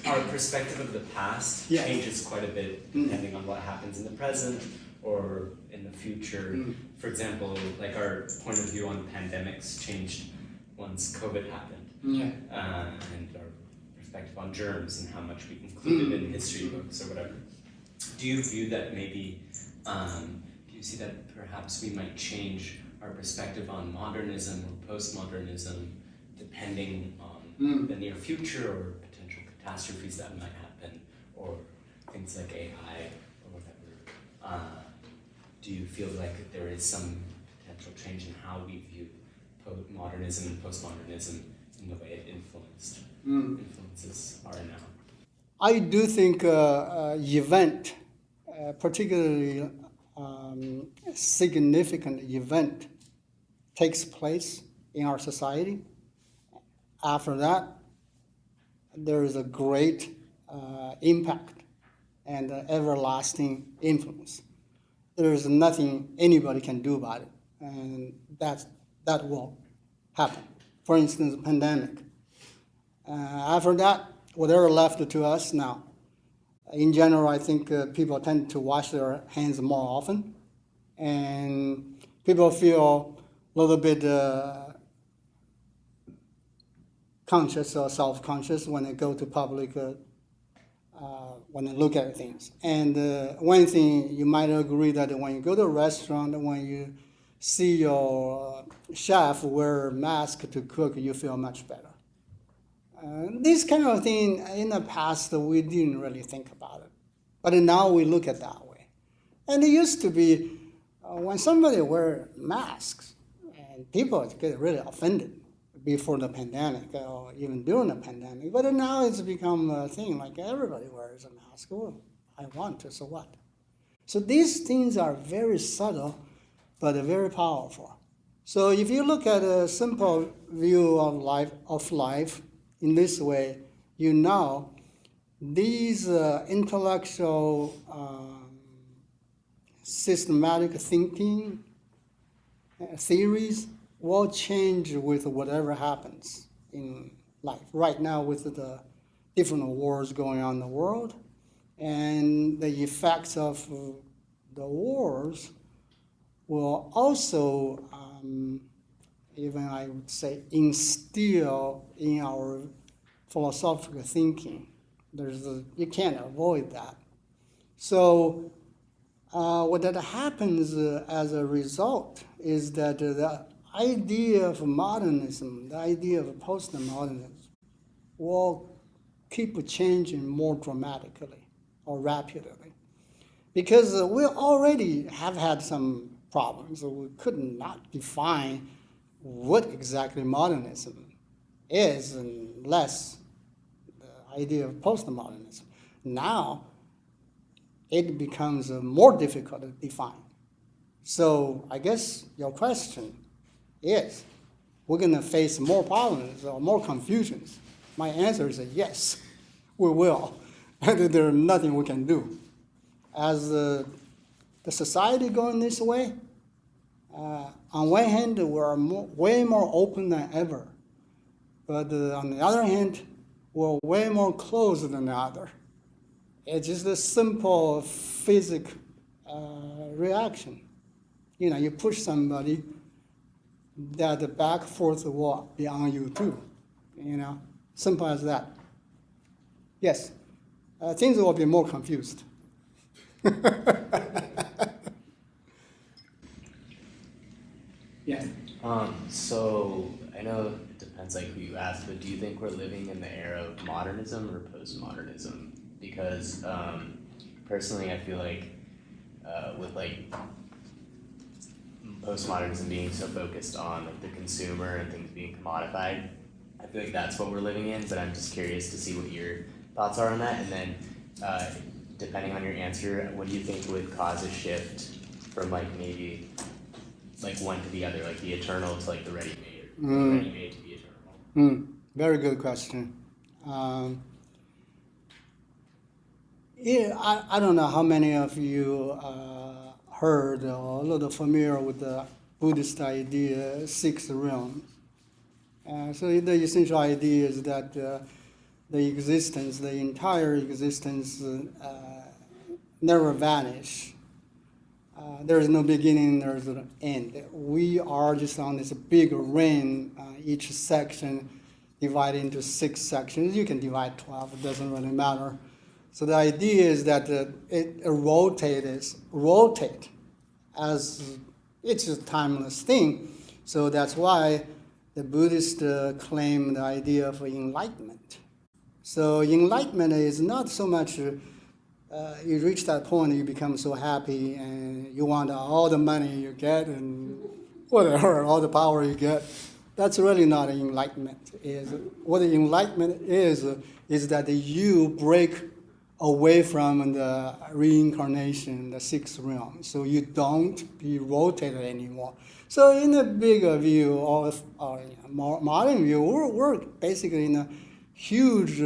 Our perspective of the past changes quite a bit depending on what happens in the present or in the future. For example, like our point of view on pandemics changed once COVID happened. And our perspective on germs and how much we included in history books or whatever. Do you view that maybe, do you see that perhaps we might change our perspective on modernism or postmodernism depending on the near future or potential catastrophes that might happen or things like AI or whatever? Do you feel like there is some potential change in how we view modernism and postmodernism in the way it influences are now? I do think event, particularly significant event, takes place in our society. After that, there is a great impact and everlasting influence. There is nothing anybody can do about it, and that will happen. For instance, the pandemic. After that, whatever left to us now. In general, I think people tend to wash their hands more often, and people feel a little bit conscious or self-conscious when they go to public, when they look at things. And one thing you might agree that when you go to a restaurant, when you see your chef wear a mask to cook, you feel much better. This kind of thing, in the past, we didn't really think about it. But now we look at it that way. And it used to be when somebody wear masks, and people get really offended before the pandemic or even during the pandemic. But now it's become a thing, like everybody wears a mask. Well, I want to, so what? So these things are very subtle, but very powerful. So if you look at a simple view of life in this way, you know these intellectual systematic thinking theories will change with whatever happens in life. Right now, with the different wars going on in the world and the effects of the wars will also even I would say instill in our philosophical thinking. You can't avoid that. So what that happens as a result is that the idea of modernism, the idea of postmodernism, will keep changing more dramatically or rapidly. Because we already have had some problems. So we could not define what exactly modernism is unless the idea of postmodernism. Now, it becomes more difficult to define. So I guess your question is, we're going to face more problems or more confusions. My answer is yes, we will. And there's nothing we can do. As the society going this way, on one hand, we're way more open than ever. But on the other hand, we're way more closed than the other. It's just a simple physical reaction. You know, you push somebody, that the back force will be on you too. You know, simple as that. Yes, things will be more confused. Yeah. So I know it depends like who you ask, but do you think we're living in the era of modernism or postmodernism? Because personally, I feel like with like postmodernism being so focused on like the consumer and things being commodified, I feel like that's what we're living in. But I'm just curious to see what your thoughts are on that. And then, depending on your answer, what do you think would cause a shift from like maybe like one to the other, like the eternal to like the ready-made, or the ready-made to the eternal? Very good question. Yeah, I don't know how many of you heard or a little familiar with the Buddhist idea, six realms. So the essential idea is that the entire existence never vanish. There is no beginning, there is no end. We are just on this big ring, each section divided into 6 sections. You can divide 12, it doesn't really matter. So the idea is that it rotates as it's a timeless thing. So that's why the Buddhists claim the idea of enlightenment. So enlightenment is not so much you reach that point, you become so happy and you want all the money you get and whatever, all the power you get. That's really not enlightenment. What enlightenment is that you break away from the reincarnation, the 6th realm, so you don't be rotated anymore. So in the bigger view, or modern view, we're basically in a huge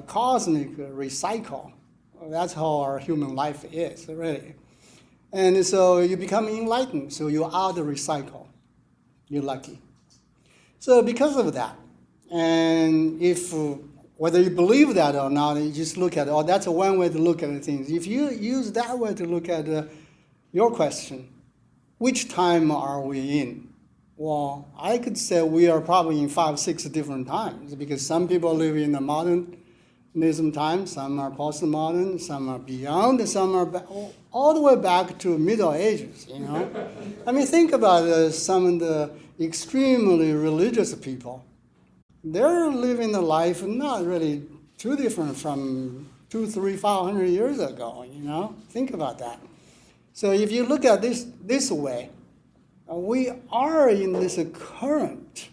cosmic recycle. That's how our human life is, really. And so you become enlightened, so you're out of the recycle. You're lucky. So because of that, and if whether you believe that or not, you just look at it, oh, that's one way to look at things. If you use that way to look at your question, which time are we in? Well, I could say we are probably in 5, 6 different times, because some people live in the modernism time, some are postmodern, some are beyond, some are all the way back to Middle Ages, you know? I mean, think about some of the extremely religious people. They're living a life not really too different from 200, 300, 500 years ago, you know? Think about that. So if you look at this way, we are in this current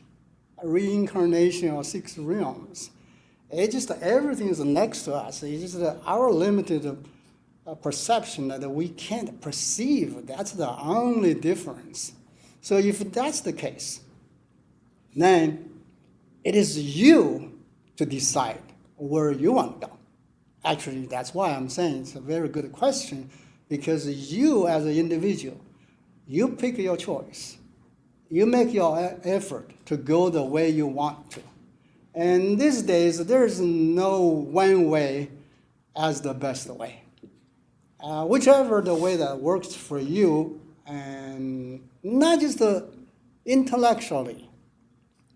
reincarnation of 6 realms. It's just everything is next to us. It's just our limited perception that we can't perceive. That's the only difference. So if that's the case, then it is you to decide where you want to go. Actually, that's why I'm saying it's a very good question, because you as an individual, you pick your choice. You make your effort to go the way you want to. And these days, there's no one way as the best way. Whichever the way that works for you, and not just intellectually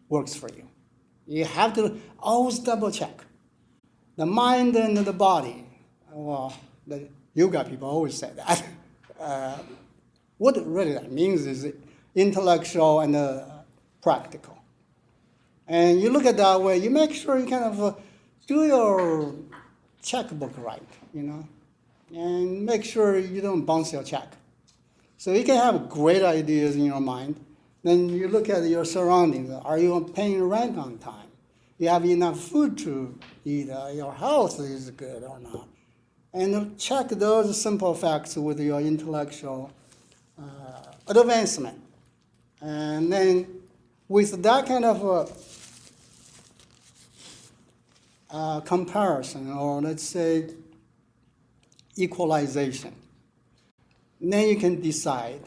works for you. You have to always double check. The mind and the body. Well, the yoga people always say that. What really that means is intellectual and practical. And you look at that way, you make sure you kind of do your checkbook right, you know, and make sure you don't bounce your check. So you can have great ideas in your mind. Then you look at your surroundings. Are you paying rent on time? You have enough food to eat? Your health is good or not? And check those simple facts with your intellectual advancement. And then with that kind of comparison, or let's say equalization, then you can decide,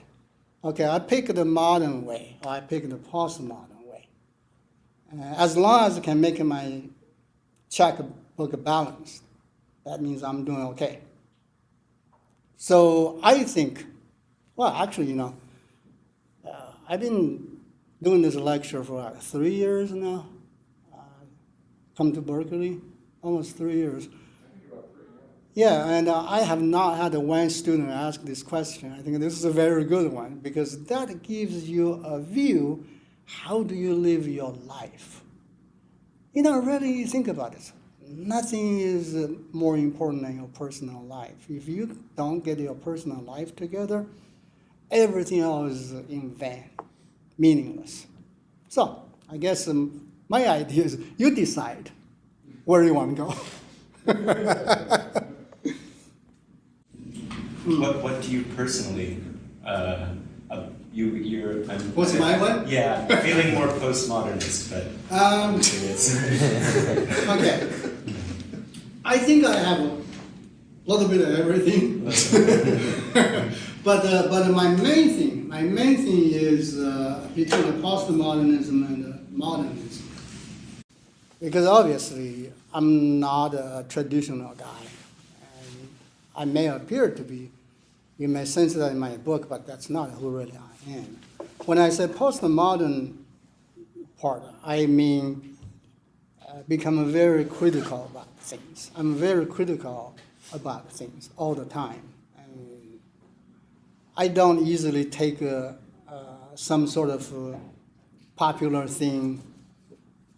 okay, I pick the modern way, or I pick the postmodern way. As long as I can make my checkbook balanced, that means I'm doing okay. So I think, well, actually, you know, I've been doing this lecture for 3 years now. Come to Berkeley, almost 3 years. Yeah, and I have not had one student ask this question. I think this is a very good one, because that gives you a view, how do you live your life? You know, really think about it. Nothing is more important than your personal life. If you don't get your personal life together, everything else is in vain, meaningless. So I guess my idea is you decide where you want to go. What do you personally, you're... What's my one? Yeah, feeling more postmodernist, but I'm curious. Okay. I think I have a little bit of everything. But my main thing is between the postmodernism and the modernism. Because obviously I'm not a traditional guy. And I may appear to be. You may sense that in my book, but that's not who really I am. When I say postmodern part, I mean become very critical about things. I'm very critical about things all the time. And I don't easily take some sort of popular thing.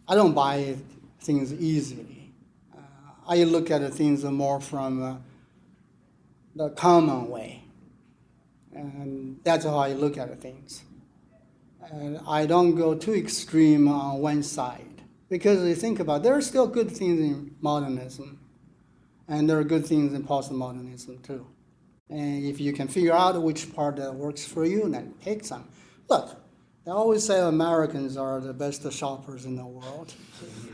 I don't buy things easily. I look at things more from the common way. And that's how I look at things. And I don't go too extreme on one side. Because you think about it, there are still good things in modernism. And there are good things in postmodernism too. And if you can figure out which part that works for you, then take some. Look, I always say Americans are the best shoppers in the world.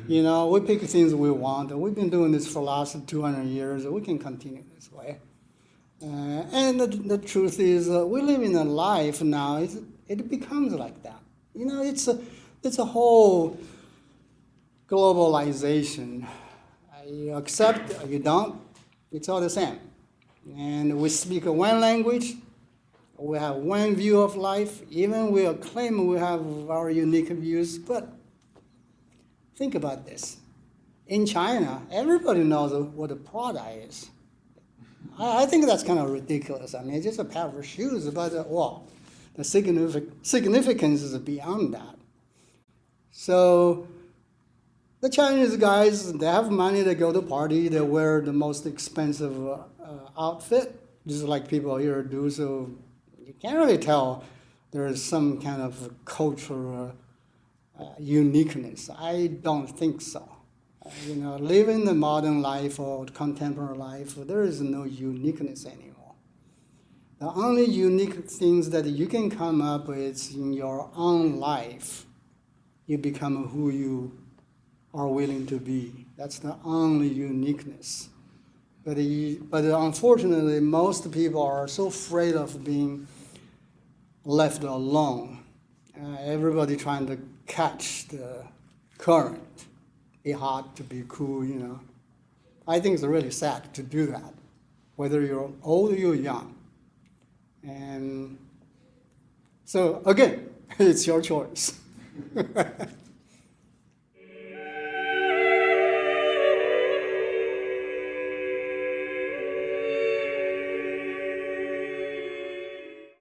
You know, we pick things we want. And we've been doing this for the last 200 years. We can continue this way. And the truth is, we live in a life now, it becomes like that. You know, it's a whole globalization. You accept, you don't, it's all the same. And we speak one language, we have one view of life, even we claim we have our unique views, but think about this. In China, everybody knows what a Prada is. I think that's kind of ridiculous. I mean, it's just a pair of shoes, but well, the significance is beyond that. So the Chinese guys, they have money, they go to party, they wear the most expensive outfit, just like people here do. So you can't really tell there is some kind of cultural uniqueness. I don't think so. You know, living the modern life or contemporary life, there is no uniqueness anymore. The only unique things that you can come up with in your own life, you become who you are willing to be. That's the only uniqueness. But unfortunately, most people are so afraid of being left alone. Everybody trying to catch the current. Be hot, to be cool, you know. I think it's really sad to do that, whether you're old or you're young. And so, again, it's your choice.